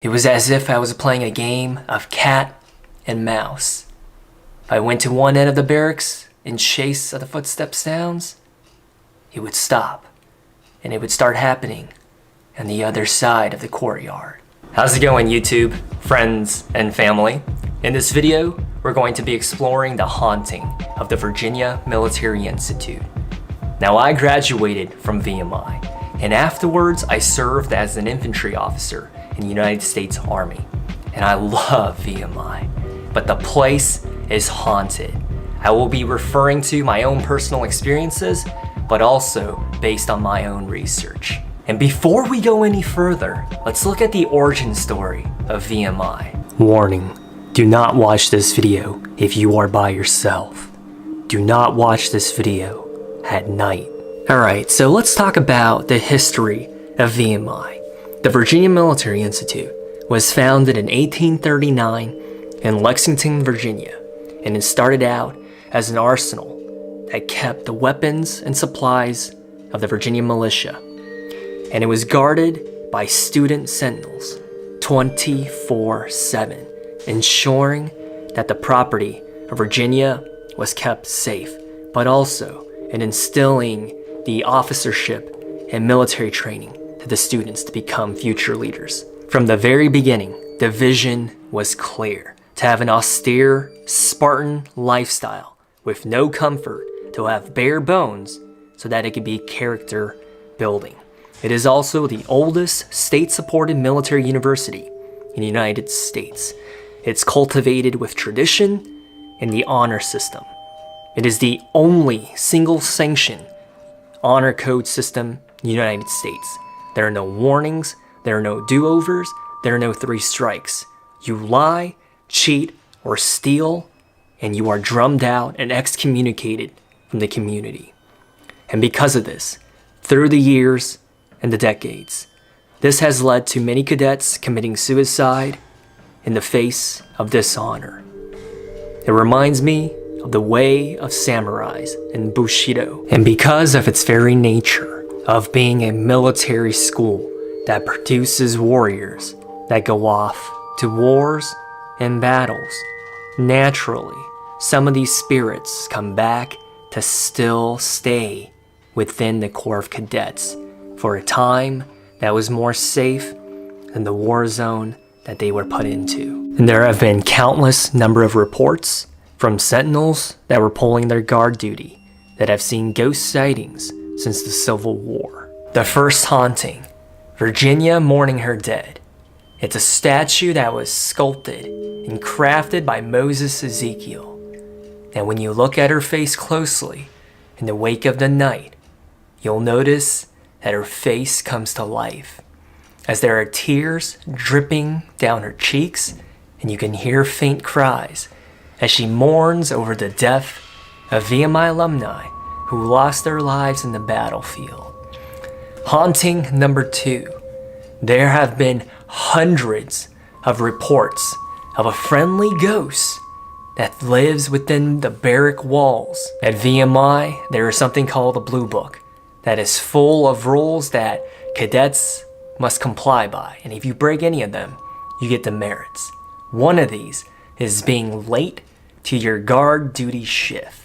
It was as if I was playing a game of cat and mouse. If I went to one end of the barracks in chase of the footstep sounds, it would stop, and it would start happening on the other side of the courtyard. How's it going, YouTube, friends, and family? In this video, we're going to be exploring the haunting of the Virginia Military Institute. Now, I graduated from VMI, and afterwards I served as an infantry officer in the United States Army. And I love VMI, but the place is haunted. I will be referring to my own personal experiences, but also based on my own research. And before we go any further, let's look at the origin story of VMI. Warning, do not watch this video if you are by yourself. Do not watch this video at night. Alright, so let's talk about the history of VMI. The Virginia Military Institute was founded in 1839 in Lexington, Virginia, and it started out as an arsenal that kept the weapons and supplies of the Virginia militia, and it was guarded by student sentinels 24/7, ensuring that the property of Virginia was kept safe, but also in instilling the officership and military training to the students to become future leaders. From the very beginning, the vision was clear: to have an austere, Spartan lifestyle with no comfort, to have bare bones so that it could be character building. It is also the oldest state-supported military university in the United States. It's cultivated with tradition and the honor system. It is the only single-sanctioned honor code system in the United States. There are no warnings, there are no do-overs, there are no 3 strikes. You lie, cheat, or steal, and you are drummed out and excommunicated from the community. And because of this, through the years and the decades, this has led to many cadets committing suicide in the face of dishonor. It reminds me of the way of samurais and Bushido. And because of its very nature of being a military school that produces warriors that go off to wars and battles, naturally, some of these spirits come back to still stay within the Corps of Cadets for a time that was more safe than the war zone that they were put into. And there have been countless number of reports from sentinels that were pulling their guard duty that have seen ghost sightings since the Civil War. The first haunting, Virginia mourning her dead. It's a statue that was sculpted and crafted by Moses Ezekiel. And when you look at her face closely in the wake of the night, you'll notice that her face comes to life, as there are tears dripping down her cheeks, and you can hear faint cries as she mourns over the death of VMI alumni who lost their lives in the battlefield. Haunting number 2. There have been hundreds of reports of a friendly ghost that lives within the barrack walls. At VMI, there is something called the Blue Book that is full of rules that cadets must comply by, and if you break any of them, you get demerits. One of these is being late to your guard duty shift.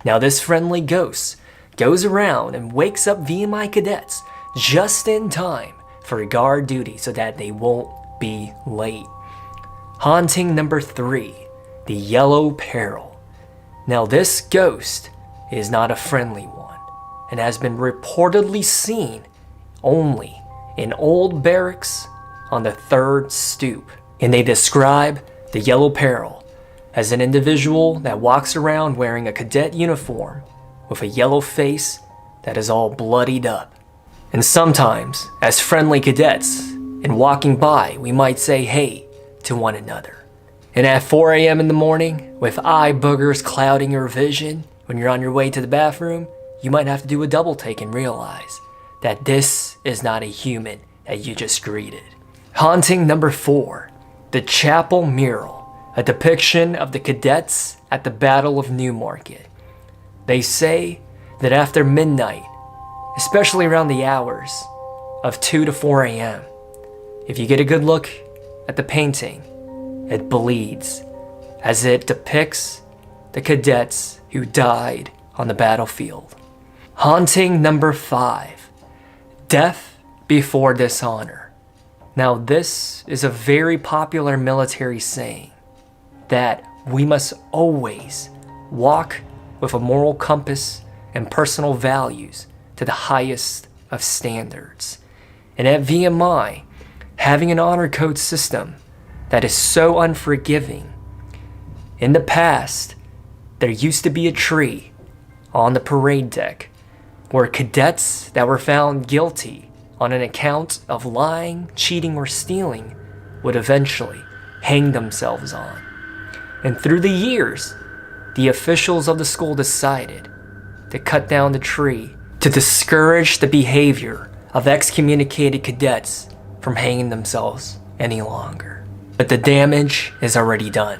Now, this friendly ghost goes around and wakes up VMI cadets just in time for guard duty so that they won't be late. Haunting number 3, the Yellow Peril. Now, this ghost is not a friendly one and has been reportedly seen only in old barracks on the 3rd stoop. And they describe the Yellow Peril as an individual that walks around wearing a cadet uniform with a yellow face that is all bloodied up. And sometimes, as friendly cadets, in walking by, we might say hey to one another. And at 4 a.m. in the morning, with eye boogers clouding your vision when you're on your way to the bathroom, you might have to do a double take and realize that this is not a human that you just greeted. Haunting number 4, the Chapel Mural, a depiction of the cadets at the Battle of Newmarket. They say that after midnight, especially around the hours of 2 to 4 a.m., if you get a good look at the painting, it bleeds as it depicts the cadets who died on the battlefield. Haunting number 5, death before dishonor. Now this is a very popular military saying that we must always walk with a moral compass and personal values to the highest of standards. And at VMI, having an honor code system that is so unforgiving. In the past, there used to be a tree on the parade deck where cadets that were found guilty on an account of lying, cheating, or stealing would eventually hang themselves on. And through the years, the officials of the school decided to cut down the tree to discourage the behavior of excommunicated cadets from hanging themselves any longer. But the damage is already done,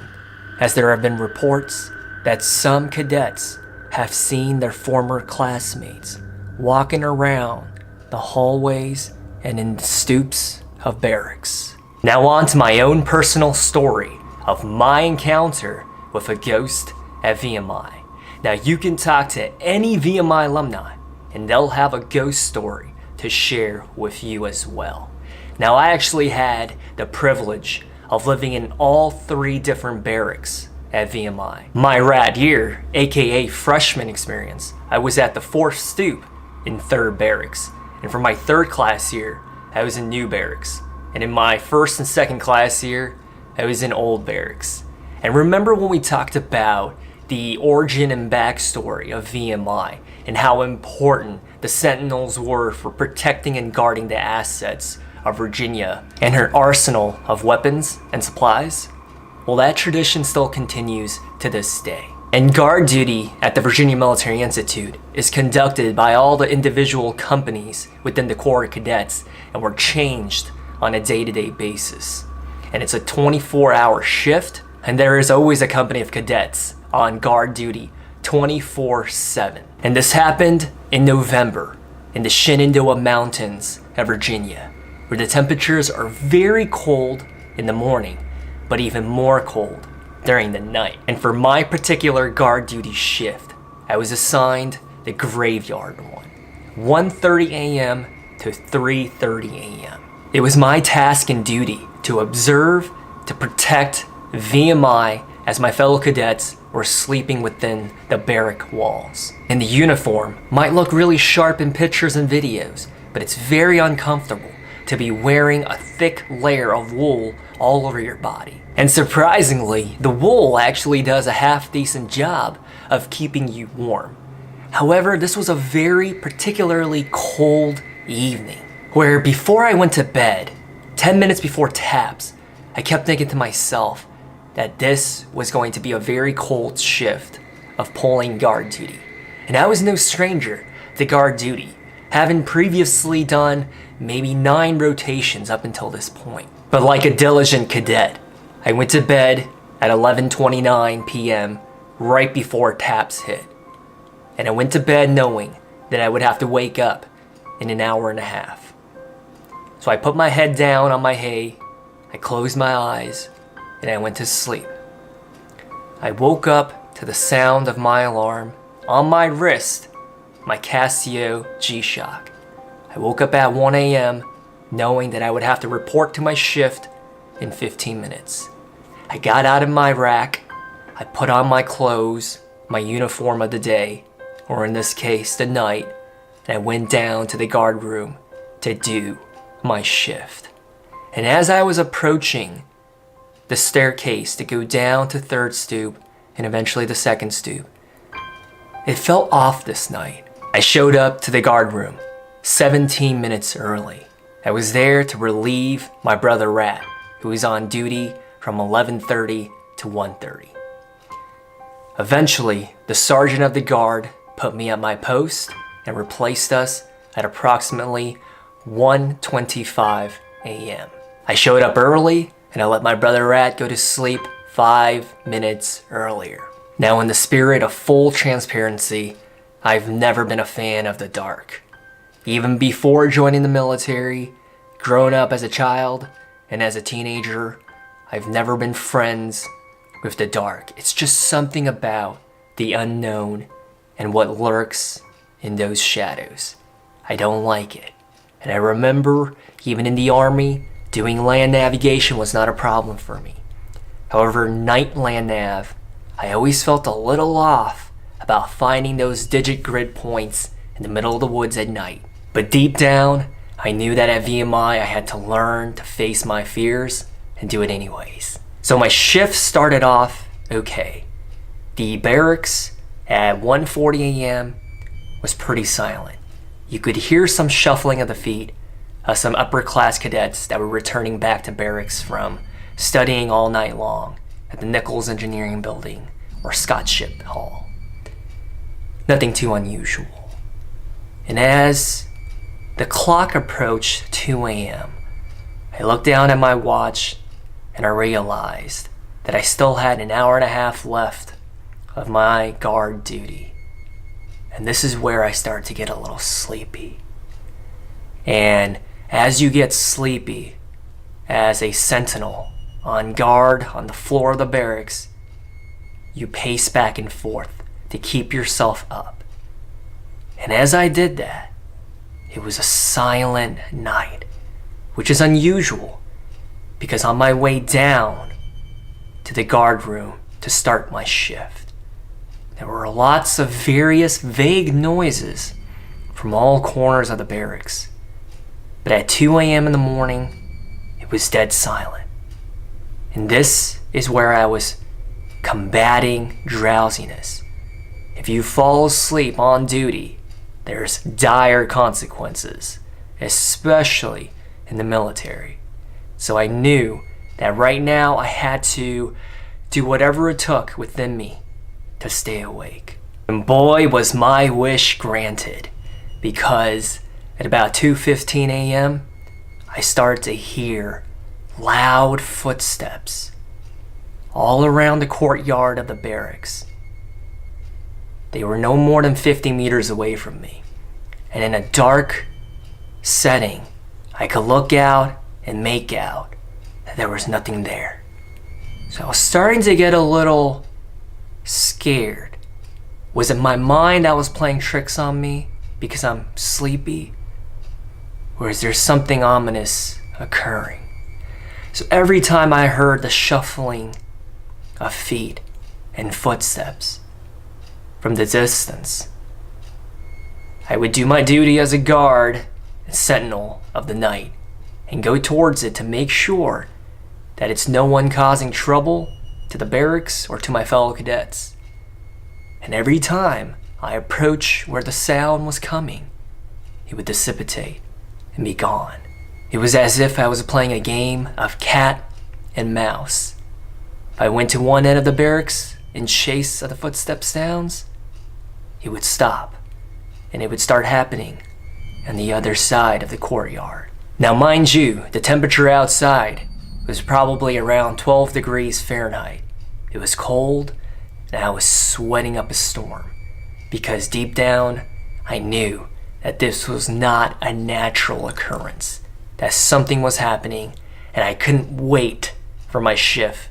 as there have been reports that some cadets have seen their former classmates walking around the hallways and in the stoops of barracks. Now on to my own personal story of my encounter with a ghost at VMI. Now you can talk to any VMI alumni and they'll have a ghost story to share with you as well. Now I actually had the privilege of living in all 3 different barracks at VMI. My rad year, aka freshman experience, I was at the 4th stoop in 3rd barracks. And for my 3rd class year, I was in new barracks. And in my 1st and 2nd class year, I was in old barracks. And remember when we talked about the origin and backstory of VMI and how important the sentinels were for protecting and guarding the assets of Virginia and her arsenal of weapons and supplies? Well, that tradition still continues to this day. And guard duty at the Virginia Military Institute is conducted by all the individual companies within the Corps of Cadets and were changed on a day-to-day basis. And it's a 24-hour shift, and there is always a company of cadets on guard duty 24/7. And this happened in November in the Shenandoah Mountains of Virginia, where the temperatures are very cold in the morning, but even more cold during the night. And for my particular guard duty shift, I was assigned the graveyard one, 1:30 a.m. to 3:30 a.m. It was my task and duty to observe, to protect VMI as my fellow cadets were sleeping within the barrack walls. And the uniform might look really sharp in pictures and videos, but it's very uncomfortable to be wearing a thick layer of wool all over your body. And surprisingly, the wool actually does a half-decent job of keeping you warm. However, this was a very particularly cold evening, where before I went to bed, 10 minutes before taps, I kept thinking to myself that this was going to be a very cold shift of pulling guard duty. And I was no stranger to guard duty, having previously done maybe 9 rotations up until this point. But like a diligent cadet, I went to bed at 11:29 p.m. right before taps hit. And I went to bed knowing that I would have to wake up in an hour and a half. So I put my head down on my hay, I closed my eyes, and I went to sleep. I woke up to the sound of my alarm on my wrist, my Casio G-Shock. I woke up at 1 a.m. knowing that I would have to report to my shift in 15 minutes. I got out of my rack, I put on my clothes, my uniform of the day, or in this case, the night, and I went down to the guard room to do my shift. And as I was approaching the staircase to go down to 3rd stoop and eventually the 2nd stoop, it felt off this night. I showed up to the guard room 17 minutes early. I was there to relieve my brother Rat, who was on duty from 11:30 to 1:30. Eventually, the sergeant of the guard put me at my post and replaced us at approximately 1:25 a.m. I showed up early and I let my brother Rat go to sleep 5 minutes earlier. Now, in the spirit of full transparency, I've never been a fan of the dark. Even before joining the military, growing up as a child, And as a teenager, I've never been friends with the dark. It's just something about the unknown and what lurks in those shadows. I don't like it. And I remember, even in the army, doing land navigation was not a problem for me. However, night land nav, I always felt a little off about finding those digit grid points in the middle of the woods at night. But deep down, I knew that at VMI I had to learn to face my fears and do it anyways. So my shift started off okay. The barracks at 1:40 a.m. was pretty silent. You could hear some shuffling of the feet of some upper class cadets that were returning back to barracks from studying all night long at the Nichols Engineering Building or Scott Ship Hall. Nothing too unusual. And as the clock approached 2 a.m., I looked down at my watch and I realized that I still had an hour and a half left of my guard duty. And this is where I start to get a little sleepy. And as you get sleepy, as a sentinel on guard on the floor of the barracks, you pace back and forth to keep yourself up. And as I did that, it was a silent night, which is unusual because on my way down to the guard room to start my shift, there were lots of various vague noises from all corners of the barracks. But at 2 a.m. in the morning, it was dead silent. And this is where I was combating drowsiness. If you fall asleep on duty, there's dire consequences, especially in the military. So I knew that right now I had to do whatever it took within me to stay awake. And boy, was my wish granted, because at about 2:15 a.m., I started to hear loud footsteps all around the courtyard of the barracks. They were no more than 50 meters away from me. And in a dark setting, I could look out and make out that there was nothing there. So I was starting to get a little scared. Was it my mind that was playing tricks on me because I'm sleepy? Or is there something ominous occurring? So every time I heard the shuffling of feet and footsteps from the distance, I would do my duty as a guard and sentinel of the night and go towards it to make sure that it's no one causing trouble to the barracks or to my fellow cadets. And every time I approached where the sound was coming, it would dissipate and be gone. It was as if I was playing a game of cat and mouse. If I went to one end of the barracks in chase of the footstep sounds, it would stop, and it would start happening on the other side of the courtyard. Now mind you, the temperature outside was probably around 12 degrees Fahrenheit. It was cold, and I was sweating up a storm, because deep down, I knew that this was not a natural occurrence, that something was happening, and I couldn't wait for my shift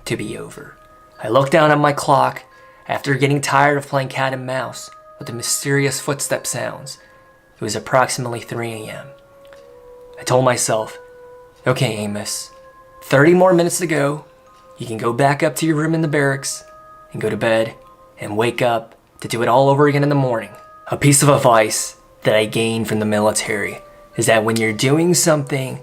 to be over. I looked down at my clock after getting tired of playing cat and mouse with the mysterious footstep sounds. It was approximately 3 a.m. I told myself, okay, Amos, 30 more minutes to go. You can go back up to your room in the barracks and go to bed and wake up to do it all over again in the morning. A piece of advice that I gained from the military is that when you're doing something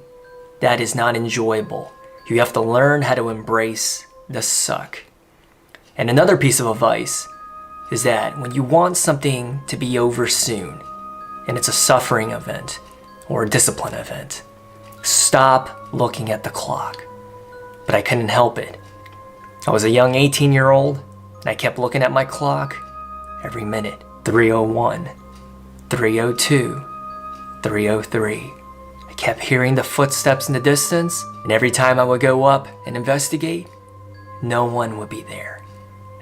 that is not enjoyable, you have to learn how to embrace the suck. And another piece of advice is that when you want something to be over soon, and it's a suffering event or a discipline event, stop looking at the clock. But I couldn't help it. I was a young 18-year-old, and I kept looking at my clock every minute. 3:01, 3:02, 3:03. I kept hearing the footsteps in the distance, and every time I would go up and investigate, no one would be there.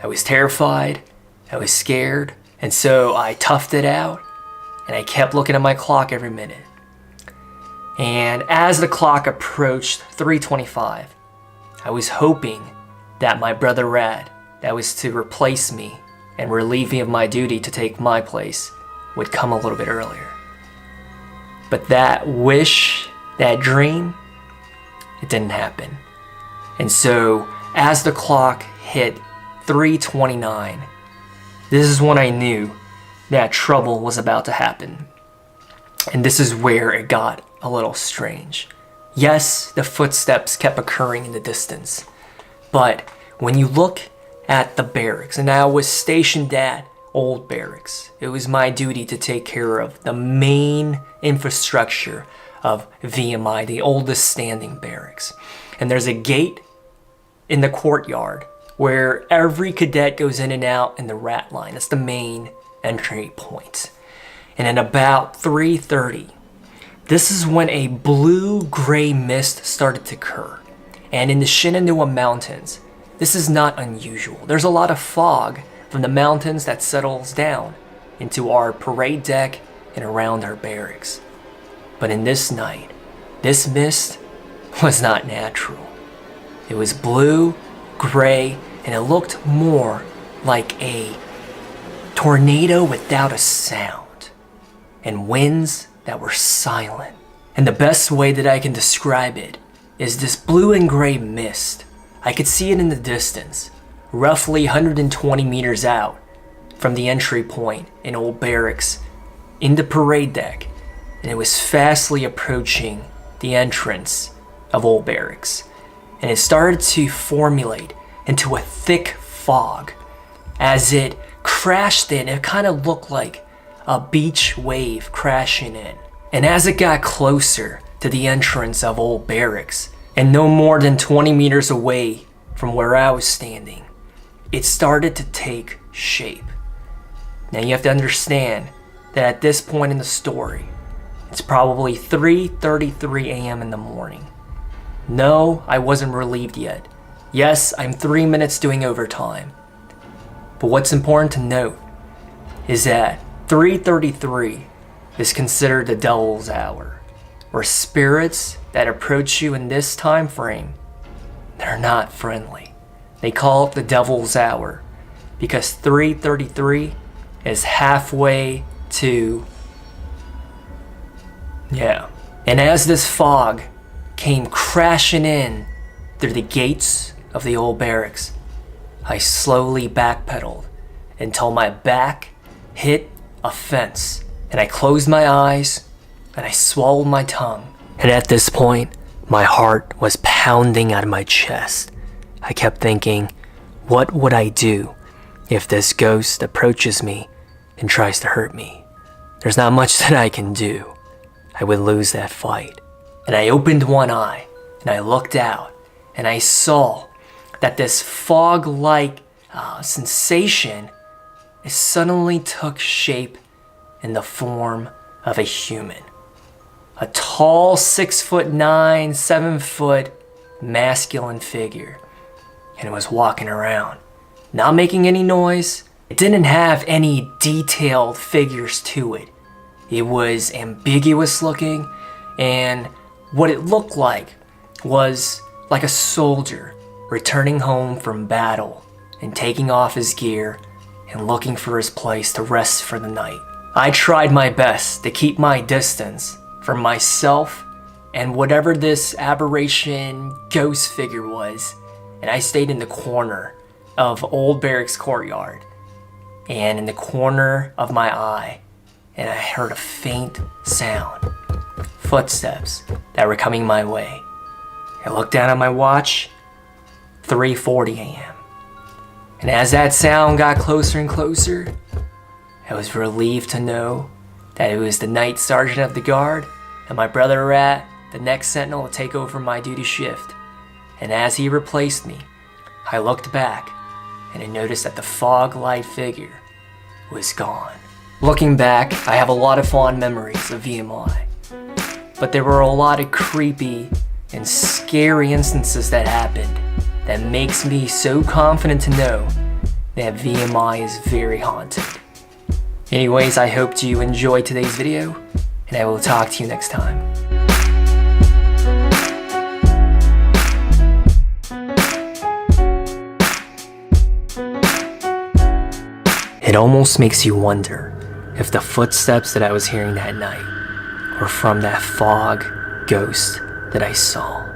I was terrified, I was scared, and so I toughed it out, and I kept looking at my clock every minute. And as the clock approached 3:25, I was hoping that my brother Rad, that was to replace me and relieve me of my duty to take my place, would come a little bit earlier. But that wish, that dream, it didn't happen. And so as the clock hit 3:29, this is when I knew that trouble was about to happen. And this is where it got a little strange. Yes, the footsteps kept occurring in the distance, but when you look at the barracks, and I was stationed at Old Barracks, it was my duty to take care of the main infrastructure of VMI, the oldest standing barracks. And there's a gate in the courtyard where every cadet goes in and out in the rat line. That's the main entry point. And at about 3:30, this is when a blue-gray mist started to occur. And in the Shenandoah Mountains, this is not unusual. There's a lot of fog from the mountains that settles down into our parade deck and around our barracks. But in this night, this mist was not natural. It was blue, gray, and it looked more like a tornado without a sound, and winds that were silent. And the best way that I can describe it is this blue and gray mist. I could see it in the distance, roughly 120 meters out from the entry point in Old Barracks in the parade deck, and it was fastly approaching the entrance of Old Barracks. And it started to formulate into a thick fog. As it crashed in, it kind of looked like a beach wave crashing in. And as it got closer to the entrance of Old Barracks, and no more than 20 meters away from where I was standing, it started to take shape. Now you have to understand that at this point in the story, it's probably 3:33 a.m. in the morning. No, I wasn't relieved yet. Yes, I'm 3 minutes doing overtime. But what's important to note is that 3:33 is considered the devil's hour, where spirits that approach you in this time frame, they're not friendly. They call it the devil's hour because 3:33 is halfway to, And as this fog came crashing in through the gates of the Old Barracks, I slowly backpedaled until my back hit a fence, and I closed my eyes and I swallowed my tongue. And at this point, my heart was pounding out of my chest. I kept thinking, what would I do if this ghost approaches me and tries to hurt me? There's not much that I can do. I would lose that fight. And I opened one eye and I looked out and I saw that this fog-like sensation suddenly took shape in the form of a human. A tall 6'9", 7 foot masculine figure. And it was walking around, not making any noise. It didn't have any detailed figures to it. It was ambiguous looking, and what it looked like was like a soldier returning home from battle and taking off his gear and looking for his place to rest for the night. I tried my best to keep my distance from myself and whatever this aberration ghost figure was, and I stayed in the corner of Old Barracks courtyard and in the corner of my eye, and I heard a faint sound, footsteps that were coming my way. I looked down at my watch, 3:40 a.m. And as that sound got closer and closer, I was relieved to know that it was the night sergeant of the guard and my brother Rat, the next sentinel, to take over my duty shift. And as he replaced me, I looked back and I noticed that the fog-light figure was gone. Looking back, I have a lot of fond memories of VMI, but there were a lot of creepy and scary instances that happened that makes me so confident to know that VMI is very haunted. Anyways, I hope you enjoyed today's video, and I will talk to you next time. It almost makes you wonder if the footsteps that I was hearing that night were from that fog ghost that I saw.